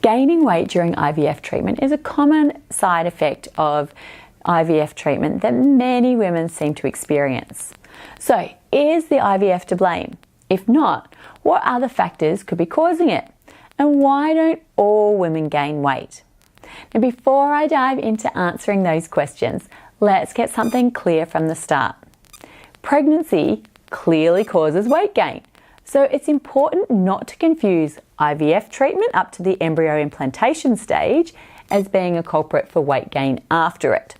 Gaining weight during IVF treatment is a common side effect of IVF treatment that many women seem to experience. So, is the IVF to blame? If not, what other factors could be causing it? And why don't all women gain weight? Now, before I dive into answering those questions, let's get something clear from the start. Pregnancy clearly causes weight gain, so it's important not to confuse IVF treatment up to the embryo implantation stage as being a culprit for weight gain after it.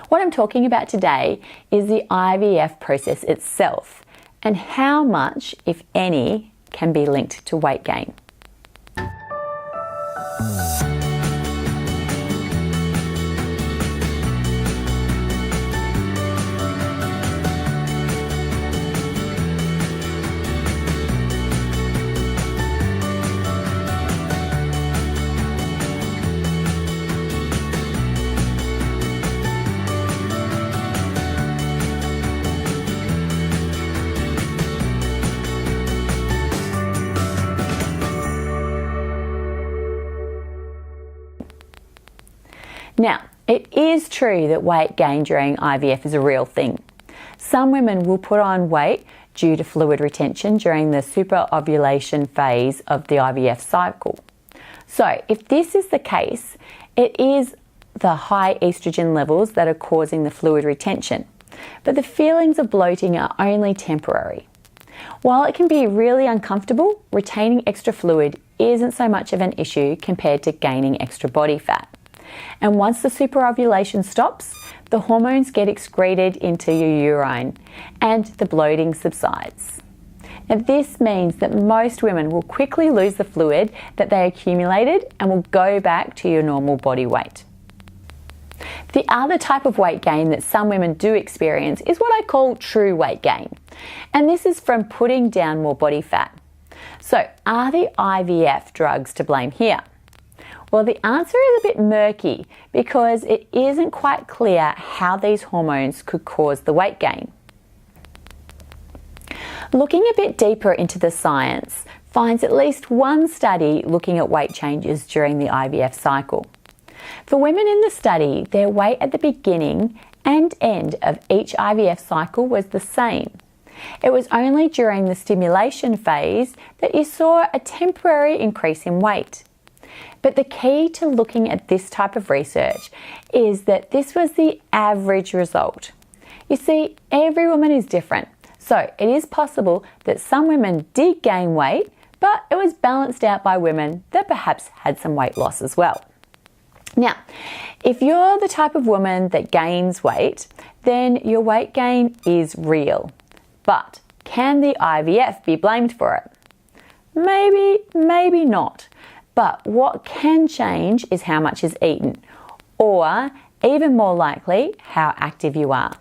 What I'm talking about today is the IVF process itself and how much, if any, can be linked to weight gain. Now, it is true that weight gain during IVF is a real thing. Some women will put on weight due to fluid retention during the superovulation phase of the IVF cycle. So, if this is the case, it is the high estrogen levels that are causing the fluid retention, but the feelings of bloating are only temporary. While it can be really uncomfortable, retaining extra fluid isn't so much of an issue compared to gaining extra body fat. And once the superovulation stops, the hormones get excreted into your urine and the bloating subsides. Now, this means that most women will quickly lose the fluid that they accumulated and will go back to your normal body weight. The other type of weight gain that some women do experience is what I call true weight gain. And this is from putting down more body fat. So, are the IVF drugs to blame here? Well, the answer is a bit murky because it isn't quite clear how these hormones could cause the weight gain. Looking a bit deeper into the science finds at least one study looking at weight changes during the IVF cycle. For women in the study, their weight at the beginning and end of each IVF cycle was the same. It was only during the stimulation phase that you saw a temporary increase in weight. But the key to looking at this type of research is that this was the average result. You see, every woman is different, so it is possible that some women did gain weight, but it was balanced out by women that perhaps had some weight loss as well. Now, if you're the type of woman that gains weight, then your weight gain is real. But can the IVF be blamed for it? Maybe, maybe not. But what can change is how much is eaten, or even more likely, how active you are.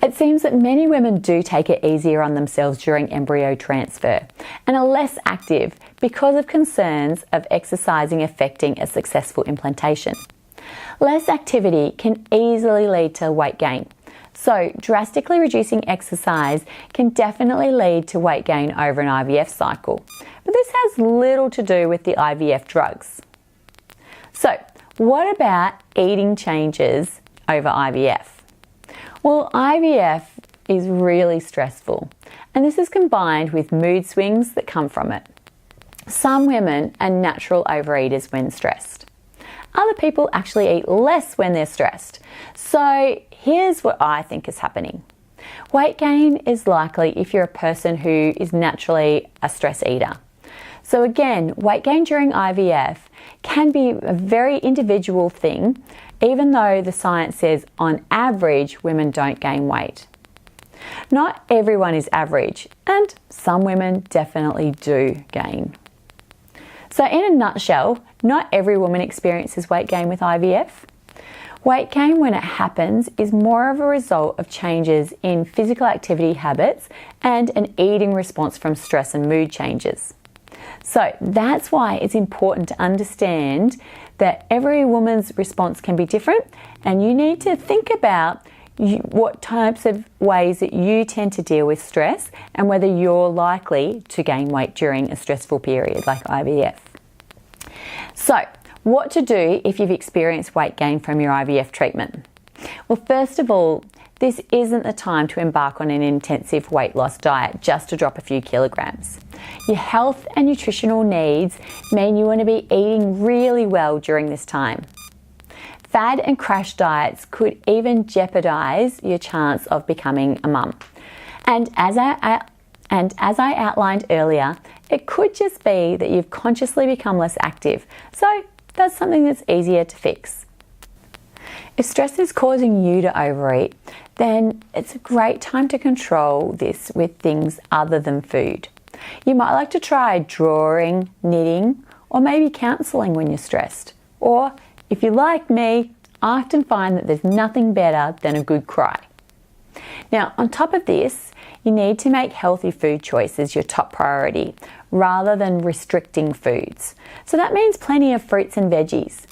It seems that many women do take it easier on themselves during embryo transfer and are less active because of concerns of exercising affecting a successful implantation. Less activity can easily lead to weight gain. So, drastically reducing exercise can definitely lead to weight gain over an IVF cycle. But this has little to do with the IVF drugs. So, what about eating changes over IVF? Well, IVF is really stressful, and this is combined with mood swings that come from it. Some women are natural overeaters when stressed. Other people actually eat less when they're stressed. So here's what I think is happening. Weight gain is likely if you're a person who is naturally a stress eater. So again, weight gain during IVF can be a very individual thing, even though the science says on average women don't gain weight. Not everyone is average, and some women definitely do gain. So in a nutshell, not every woman experiences weight gain with IVF. Weight gain, when it happens, is more of a result of changes in physical activity habits and an eating response from stress and mood changes. So that's why it's important to understand that every woman's response can be different, and you need to think about what types of ways that you tend to deal with stress and whether you're likely to gain weight during a stressful period like IVF. So, what to do if you've experienced weight gain from your IVF treatment? Well, first of all, this isn't the time to embark on an intensive weight loss diet just to drop a few kilograms. Your health and nutritional needs mean you want to be eating really well during this time. Fad and crash diets could even jeopardize your chance of becoming a mum. And as I outlined earlier, it could just be that you've consciously become less active. So that's something that's easier to fix. If stress is causing you to overeat, then it's a great time to control this with things other than food. You might like to try drawing, knitting, or maybe counselling when you're stressed. Or, if you're like me, I often find that there's nothing better than a good cry. Now, on top of this, you need to make healthy food choices your top priority rather than restricting foods. So that means plenty of fruits and veggies.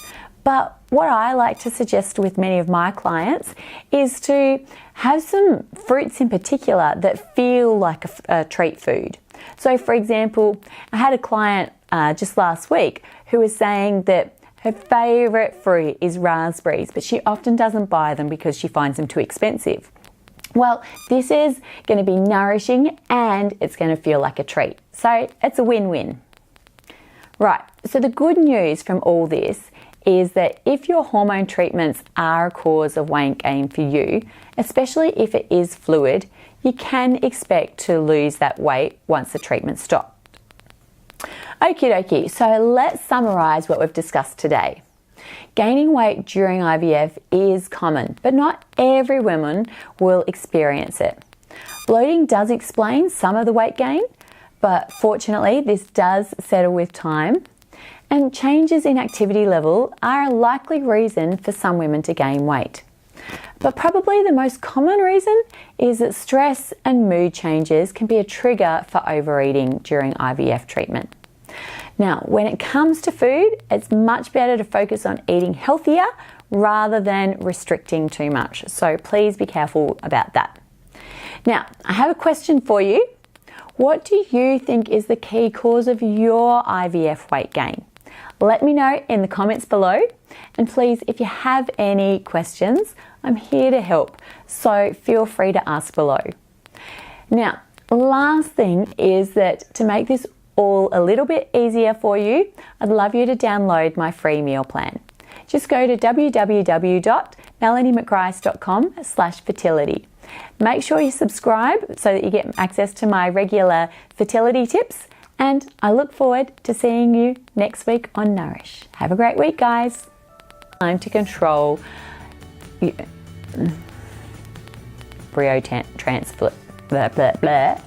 But what I like to suggest with many of my clients is to have some fruits in particular that feel like a treat food. So for example, I had a client just last week who was saying that her favourite fruit is raspberries, but she often doesn't buy them because she finds them too expensive. Well, this is going to be nourishing and it's going to feel like a treat. So it's a win-win. Right, so the good news from all this is that if your hormone treatments are a cause of weight gain for you, especially if it is fluid, you can expect to lose that weight once the treatment stops. Okie dokie, so let's summarise what we've discussed today. Gaining weight during IVF is common, but not every woman will experience it. Bloating does explain some of the weight gain, but fortunately this does settle with time. And changes in activity level are a likely reason for some women to gain weight. But probably the most common reason is that stress and mood changes can be a trigger for overeating during IVF treatment. Now, when it comes to food, it's much better to focus on eating healthier rather than restricting too much. So please be careful about that. Now, I have a question for you. What do you think is the key cause of your IVF weight gain? Let me know in the comments below. And please, if you have any questions, I'm here to help. So feel free to ask below. Now, last thing is that to make this all a little bit easier for you, I'd love you to download my free meal plan. Just go to www.melaniemcgrice.com/fertility. Make sure you subscribe so that you get access to my regular fertility tips, and I look forward to seeing you next week on Nourish. Have a great week, guys. Time to control embryo transfer. Blah, blah, blah.